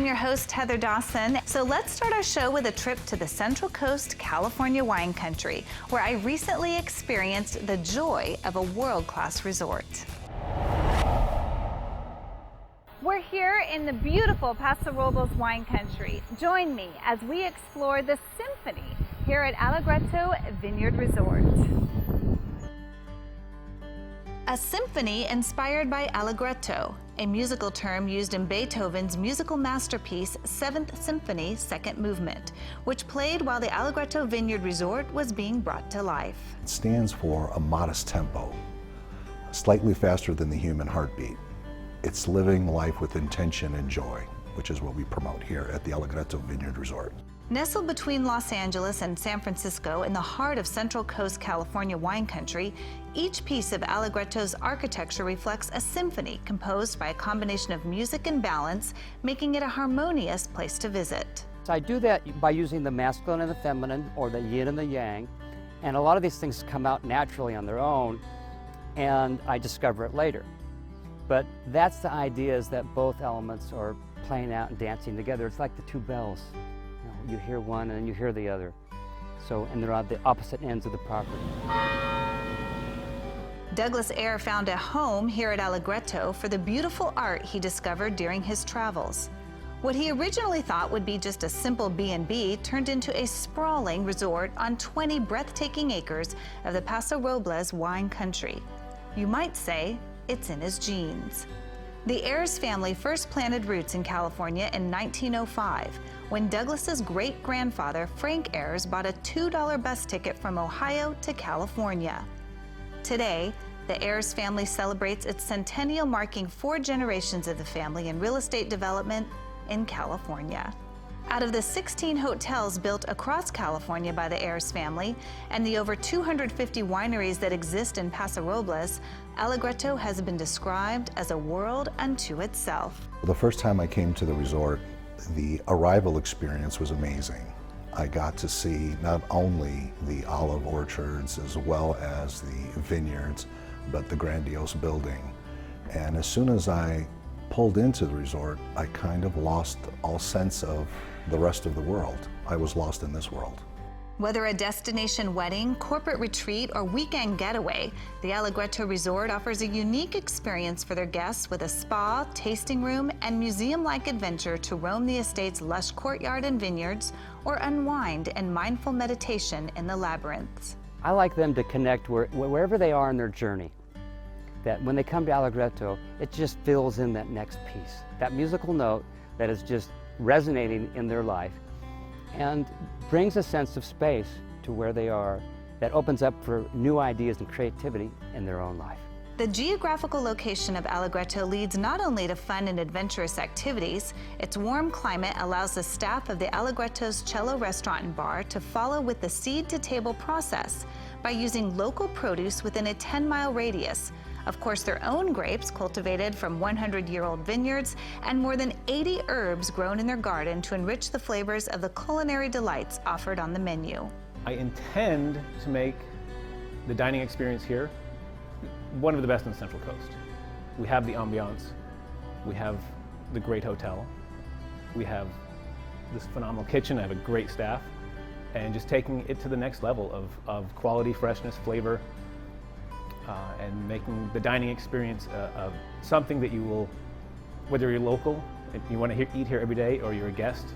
I'm your host, Heather Dawson. So let's start our show with a trip to the Central Coast, California wine country, where I recently experienced the joy of a world-class resort. We're here in the beautiful Paso Robles wine country. Join me as we explore the symphony here at Allegretto Vineyard Resort. A symphony inspired by Allegretto, a musical term used in Beethoven's musical masterpiece, Seventh Symphony, Second Movement, which played while the Allegretto Vineyard Resort was being brought to life. It stands for a modest tempo, slightly faster than the human heartbeat. It's living life with intention and joy, which is what we promote here at the Allegretto Vineyard Resort. Nestled between Los Angeles and San Francisco in the heart of Central Coast California wine country, each piece of Allegretto's architecture reflects a symphony composed by a combination of music and balance, making it a harmonious place to visit. So I do that by using the masculine and the feminine, or the yin and the yang, and a lot of these things come out naturally on their own, and I discover it later. But that's the idea, is that both elements are playing out and dancing together. It's like the two bells. You hear one and then you hear the other. So, and they're on the opposite ends of the property. Douglas Eyre found a home here at Allegretto for the beautiful art he discovered during his travels. What he originally thought would be just a simple B&B turned into a sprawling resort on 20 breathtaking acres of the Paso Robles wine country. You might say it's in his genes. The Ayres family first planted roots in California in 1905, when Douglas's great-grandfather, Frank Ayres, bought a $2 bus ticket from Ohio to California. Today, the Ayres family celebrates its centennial, marking 4 generations of the family in real estate development in California. Out of the 16 hotels built across California by the Ayres family and the over 250 wineries that exist in Paso Robles, Allegretto has been described as a world unto itself. The first time I came to the resort, the arrival experience was amazing. I got to see not only the olive orchards as well as the vineyards, but the grandiose building. And as soon as I pulled into the resort, I kind of lost all sense of the rest of the world. I was lost in this world. Whether a destination wedding, corporate retreat, or weekend getaway, the Allegretto Resort offers a unique experience for their guests with a spa, tasting room, and museum-like adventure to roam the estate's lush courtyard and vineyards, or unwind in mindful meditation in the labyrinths. I like them to connect wherever they are in their journey. That when they come to Allegretto, it just fills in that next piece, that musical note that is just resonating in their life, and brings a sense of space to where they are that opens up for new ideas and creativity in their own life. The geographical location of Allegretto leads not only to fun and adventurous activities, its warm climate allows the staff of the Allegretto's Cello Restaurant and Bar to follow with the seed-to-table process by using local produce within a 10-mile radius. Of course, their own grapes cultivated from 100-year-old vineyards and more than 80 herbs grown in their garden to enrich the flavors of the culinary delights offered on the menu. I intend to make the dining experience here one of the best in the Central Coast. We have the ambiance, we have the great hotel, we have this phenomenal kitchen, I have a great staff, and just taking it to the next level of quality, freshness, flavor, and making the dining experience something that you will, whether you're local, if you want to eat here every day, or you're a guest,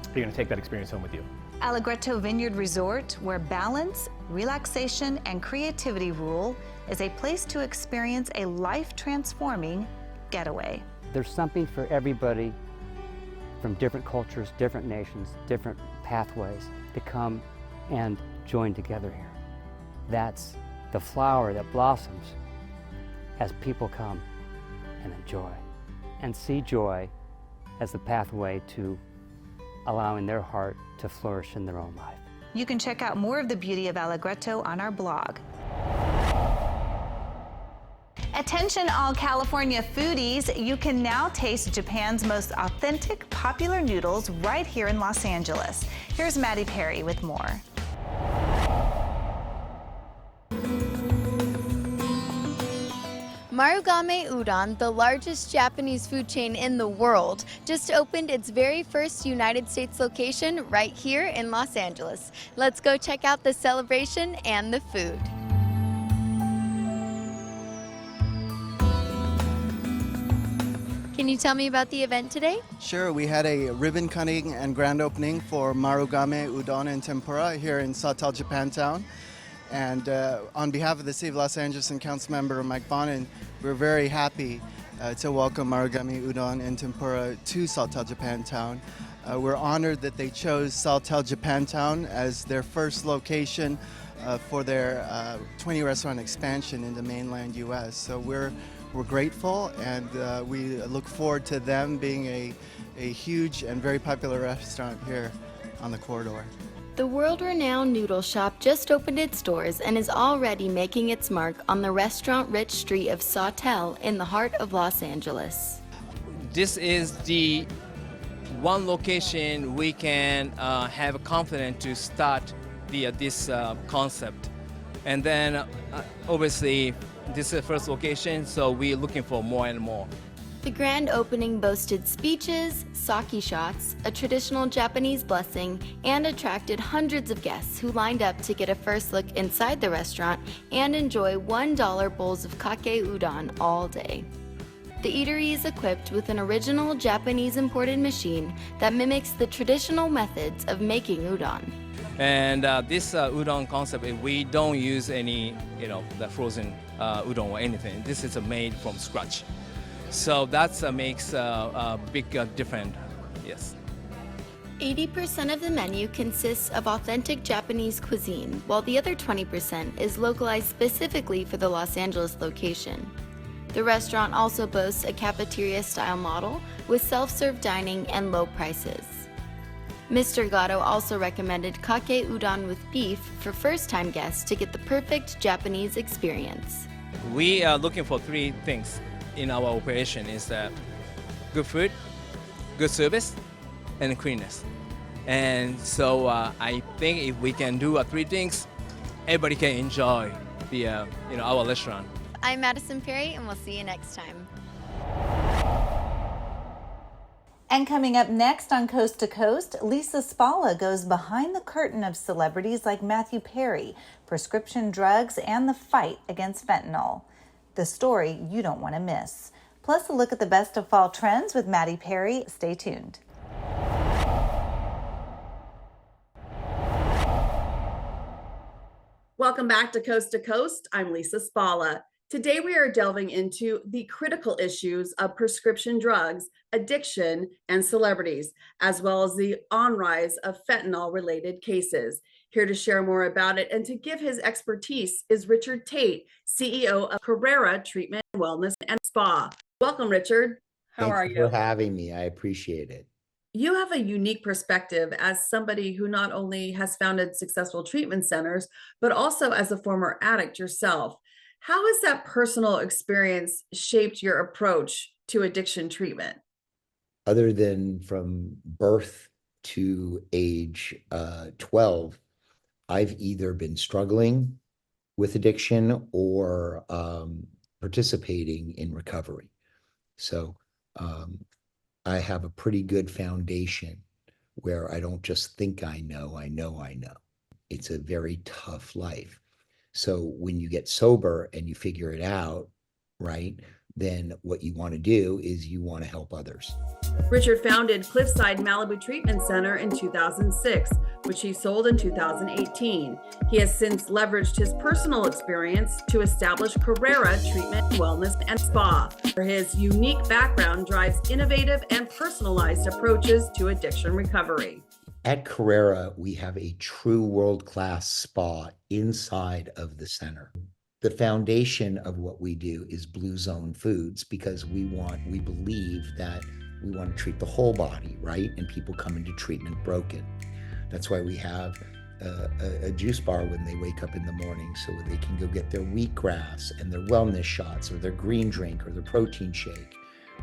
you're going to take that experience home with you. Allegretto Vineyard Resort, where balance, relaxation, and creativity rule, is a place to experience a life-transforming getaway. There's something for everybody from different cultures, different nations, different pathways to come and join together here. That's the flower that blossoms as people come and enjoy and see joy as the pathway to allowing their heart to flourish in their own life. You can check out more of the beauty of Allegretto on our blog. Attention all California foodies, you can now taste Japan's most authentic popular noodles right here in Los Angeles. Here's Maddie Perry with more. Marugame Udon, the largest Japanese food chain in the world, just opened its very first United States location right here in Los Angeles. Let's go check out the celebration and the food. Can you tell me about the event today? Sure, we had a ribbon cutting and grand opening for Marugame Udon and Tempura here in Sawtell, Japantown. And on behalf of the City of Los Angeles and Council Member Mike Bonin, we're very happy to welcome Marugame Udon and Tempura to Sawtell, Japantown. We're honored that they chose Sawtell, Japantown as their first location for their 20 restaurant expansion into mainland U.S. So we're grateful, and we look forward to them being a huge and very popular restaurant here on the corridor. The world-renowned noodle shop just opened its doors and is already making its mark on the restaurant-rich street of Sawtell in the heart of Los Angeles. This is the one location we can have confidence to start this concept. And then obviously this is the first location, so we're looking for more and more. The grand opening boasted speeches, sake shots, a traditional Japanese blessing, and attracted hundreds of guests who lined up to get a first look inside the restaurant and enjoy $1 bowls of kake udon all day. The eatery is equipped with an original Japanese imported machine that mimics the traditional methods of making udon. And this udon concept, we don't use any, the frozen udon or anything. This is made from scratch. So that makes a big difference, yes. 80% of the menu consists of authentic Japanese cuisine, while the other 20% is localized specifically for the Los Angeles location. The restaurant also boasts a cafeteria-style model with self-serve dining and low prices. Mr. Gatto also recommended kake udon with beef for first-time guests to get the perfect Japanese experience. We are looking for three things in our operation: is that good food, good service, and cleanness. And so I think if we can do three things, everybody can enjoy the our restaurant. I'm Madison Perry, and we'll see you next time. And coming up next on Coast to Coast, Lisa Spalla goes behind the curtain of celebrities like Matthew Perry, prescription drugs, and the fight against fentanyl. The story you don't want to miss. Plus a look at the best of fall trends with Maddie Perry. Stay tuned. Welcome back to Coast. I'm Lisa Spalla. Today we are delving into the critical issues of prescription drugs, addiction, and celebrities, as well as the on-rise of fentanyl-related cases. Here to share more about it and to give his expertise is Richard Tate, CEO of Carrera Treatment, Wellness, and Spa. Welcome, Richard. How are you? Thanks for having me. I appreciate it. You have a unique perspective as somebody who not only has founded successful treatment centers, but also as a former addict yourself. How has that personal experience shaped your approach to addiction treatment? Other than from birth to age 12, I've either been struggling with addiction or participating in recovery. So I have a pretty good foundation where I don't just think I know. It's a very tough life. So when you get sober and you figure it out, right, then what you want to do is you want to help others. Richard founded Cliffside Malibu Treatment Center in 2006, which he sold in 2018. He has since leveraged his personal experience to establish Carrera Treatment, Wellness, and Spa, where his unique background drives innovative and personalized approaches to addiction recovery. At Carrera, we have a true world-class spa inside of the center. The foundation of what we do is Blue Zone Foods because we believe that we want to treat the whole body, right? And people come into treatment broken. That's why we have a juice bar when they wake up in the morning so they can go get their wheatgrass and their wellness shots or their green drink or their protein shake,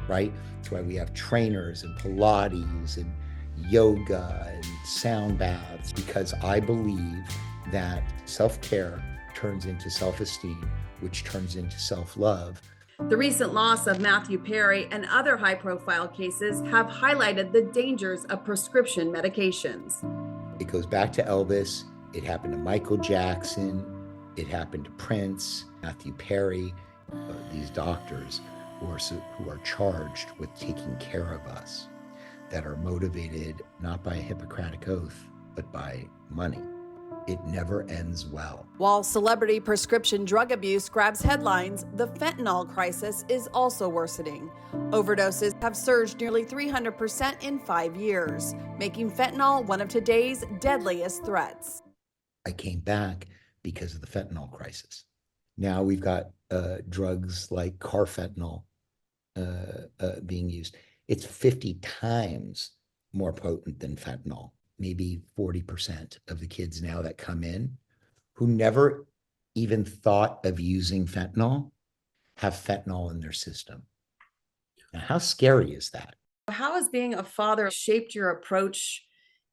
right? That's why we have trainers and Pilates and yoga and sound baths, because I believe that self-care turns into self-esteem, which turns into self-love. The recent loss of Matthew Perry and other high-profile cases have highlighted the dangers of prescription medications. It goes back to Elvis. It happened to Michael Jackson. It happened to Prince, Matthew Perry, these doctors who are charged with taking care of us, that are motivated not by a Hippocratic oath, but by money. It never ends well. While celebrity prescription drug abuse grabs headlines, the fentanyl crisis is also worsening. Overdoses have surged nearly 300% in 5 years, making fentanyl one of today's deadliest threats. I came back because of the fentanyl crisis. Now we've got drugs like carfentanil being used. It's 50 times more potent than fentanyl. Maybe 40% of the kids now that come in who never even thought of using fentanyl have fentanyl in their system. Now, how scary is that? How has being a father shaped your approach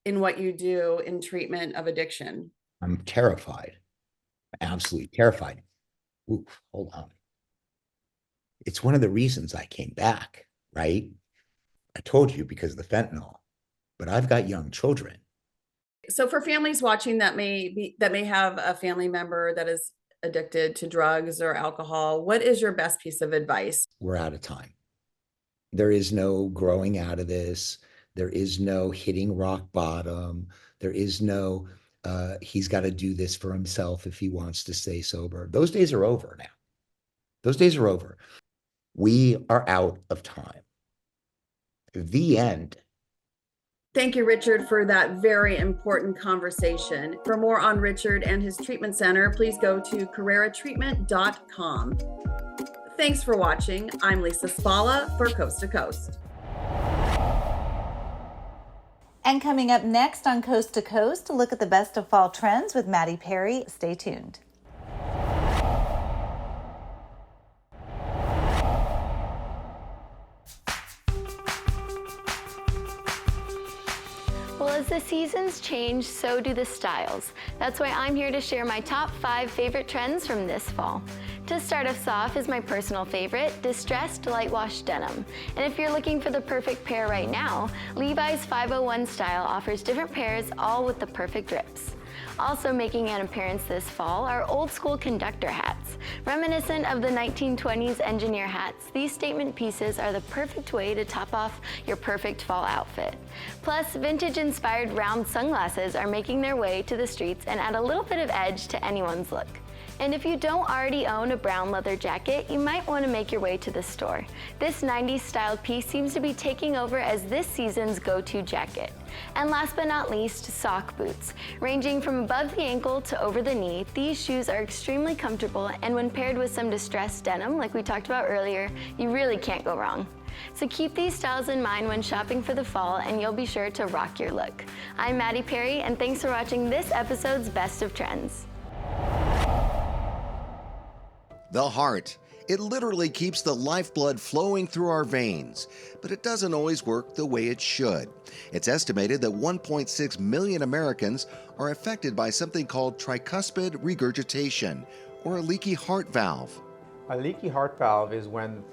in what you do in treatment of addiction? I'm terrified, absolutely terrified. Ooh, hold on. It's one of the reasons I came back, right? I told you because of the fentanyl, but I've got young children. So for families watching that may have a family member that is addicted to drugs or alcohol, what is your best piece of advice? We're out of time. There is no growing out of this. There is no hitting rock bottom. There is no, he's got to do this for himself if he wants to stay sober. Those days are over now. Those days are over. We are out of time. The end. Thank you, Richard, for that very important conversation. For more on Richard and his treatment center, please go to carreratreatment.com. Thanks for watching. I'm Lisa Spalla for Coast to Coast. And coming up next on Coast to Coast, look at the best of fall trends with Maddie Perry. Stay tuned. Well, as the seasons change, so do the styles. That's why I'm here to share my top 5 favorite trends from this fall. To start us off is my personal favorite, distressed light wash denim. And if you're looking for the perfect pair right now, Levi's 501 style offers different pairs, all with the perfect drips. Also making an appearance this fall are old school conductor hats. Reminiscent of the 1920s engineer hats, these statement pieces are the perfect way to top off your perfect fall outfit. Plus, vintage inspired round sunglasses are making their way to the streets and add a little bit of edge to anyone's look. And if you don't already own a brown leather jacket, you might want to make your way to the store. This 90s styled piece seems to be taking over as this season's go-to jacket. And last but not least, sock boots. Ranging from above the ankle to over the knee, these shoes are extremely comfortable, and when paired with some distressed denim, like we talked about earlier, you really can't go wrong. So keep these styles in mind when shopping for the fall, and you'll be sure to rock your look. I'm Maddie Perry, and thanks for watching this episode's Best of Trends. The heart. It literally keeps the lifeblood flowing through our veins, but it doesn't always work the way it should. It's estimated that 1.6 million Americans are affected by something called tricuspid regurgitation, or a leaky heart valve. A leaky heart valve is when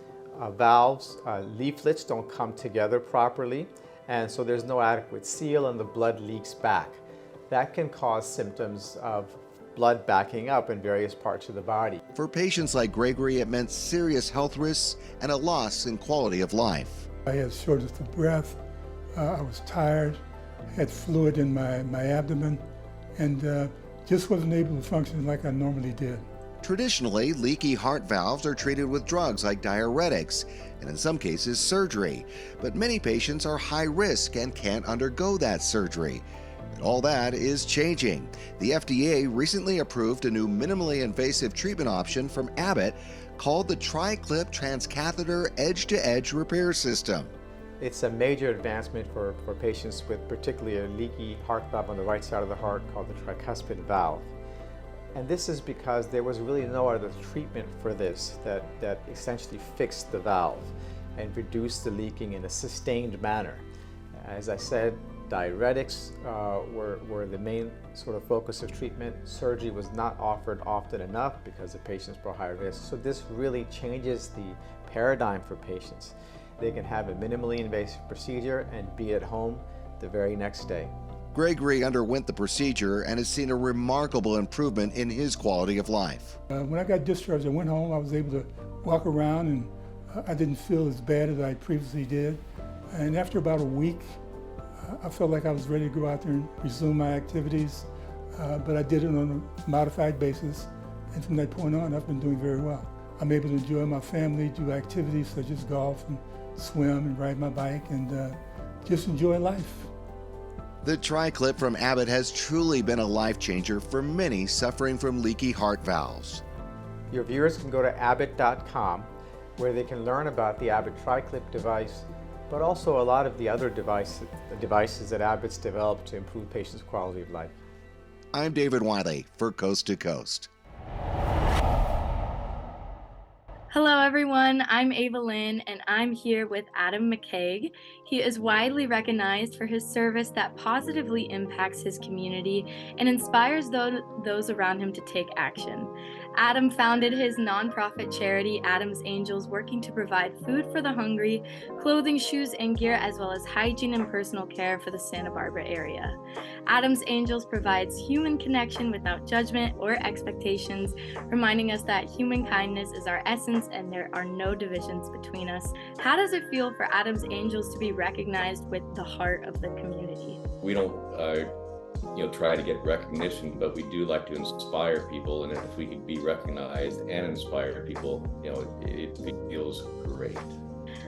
valves, leaflets don't come together properly, and so there's no adequate seal and the blood leaks back. That can cause symptoms of blood backing up in various parts of the body. For patients like Gregory, it meant serious health risks and a loss in quality of life. I had shortness of breath, I was tired, had fluid in my abdomen, and just wasn't able to function like I normally did. Traditionally, leaky heart valves are treated with drugs like diuretics, and in some cases surgery. But many patients are high risk and can't undergo that surgery. All that is changing. The FDA recently approved a new minimally invasive treatment option from Abbott called the Tri-Clip Transcatheter Edge-to-Edge Repair System. It's a major advancement for patients with particularly a leaky heart valve on the right side of the heart called the tricuspid valve. And this is because there was really no other treatment for this that essentially fixed the valve and reduced the leaking in a sustained manner. As I said, Diuretics were the main sort of focus of treatment. Surgery was not offered often enough because the patients were high risk. So this really changes the paradigm for patients. They can have a minimally invasive procedure and be at home the very next day. Gregory underwent the procedure and has seen a remarkable improvement in his quality of life. When I got discharged, I went home. I was able to walk around, and I didn't feel as bad as I previously did. And after about a week, I felt like I was ready to go out there and resume my activities, but I did it on a modified basis, and from that point on, I've been doing very well. I'm able to enjoy my family, do activities such as golf and swim and ride my bike, and just enjoy life. The tri-clip from Abbott has truly been a life changer for many suffering from leaky heart valves. Your viewers can go to abbott.com where they can learn about the Abbott tri-clip device, but also a lot of the other devices that Abbott's developed to improve patients' quality of life. I'm David Wiley for Coast to Coast. Hello everyone, I'm Ava Lynn and I'm here with Adam McCaig. He is widely recognized for his service that positively impacts his community and inspires those around him to take action. Adam founded his nonprofit charity, Adam's Angels, working to provide food for the hungry, clothing, shoes, and gear, as well as hygiene and personal care for the Santa Barbara area. Adam's Angels provides human connection without judgment or expectations, reminding us that human kindness is our essence and there are no divisions between us. How does it feel for Adam's Angels to be recognized with the heart of the community? We don't try to get recognition, but we do like to inspire people, and if we could be recognized and inspire people, it feels great.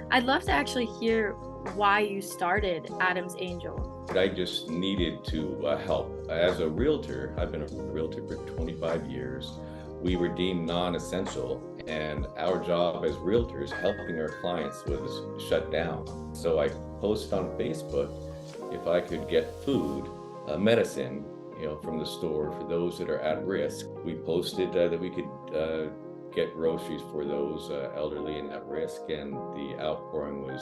I'd love to actually hear why you started Adam's Angel. I just needed to help. As a realtor, I've been a realtor for 25 years. We were deemed non-essential, and our job as realtors, helping our clients, was shut down. So I posted on Facebook if I could get food, medicine, from the store for those that are at risk. We posted that we could get groceries for those elderly and at risk, and the outpouring was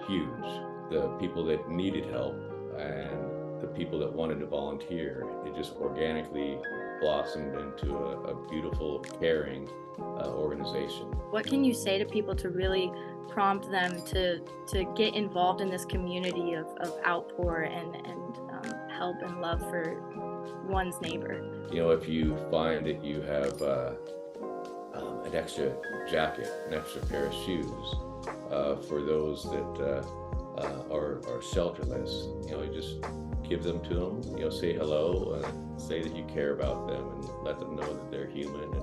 huge. The people that needed help and the people that wanted to volunteer, it just organically blossomed into a beautiful, caring organization. What can you say to people to really prompt them to get involved in this community of outpour and help and love for one's neighbor? If you find that you have an extra jacket, an extra pair of shoes for those that are shelterless, you just give them to them, say hello, and say that you care about them, and let them know that they're human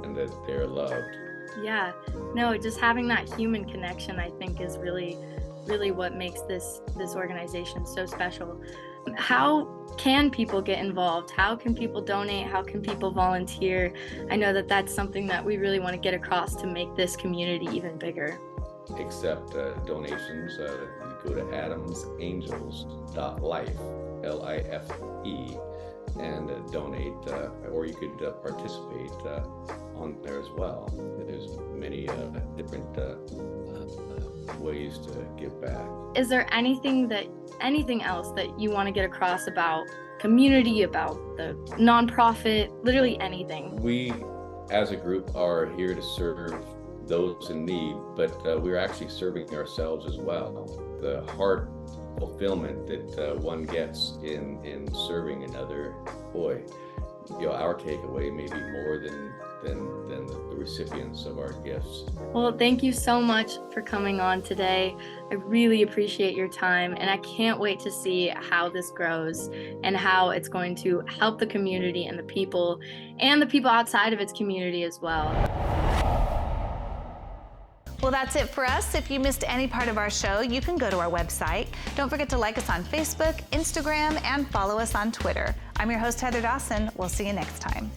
and that they're loved. Yeah, no, just having that human connection, I think, is really what makes this organization so special. How can people get involved? How can people donate? How can people volunteer? I know that that's something that we really want to get across to make this community even bigger. Accept donations. You go to adamsangels.life, L-I-F-E, and donate, or you could participate on there as well. There's many different ways to give back. Is there anything else that you want to get across about community, about the nonprofit, literally anything? We, as a group, are here to serve those in need, but we're actually serving ourselves as well. The heart fulfillment that one gets in serving another, boy, our takeaway may be more than the recipients of our gifts. Well, thank you so much for coming on today. I really appreciate your time, and I can't wait to see how this grows and how it's going to help the community and the people outside of its community as well. Well, that's it for us. If you missed any part of our show, you can go to our website. Don't forget to like us on Facebook, Instagram, and follow us on Twitter. I'm your host, Heather Dawson. We'll see you next time.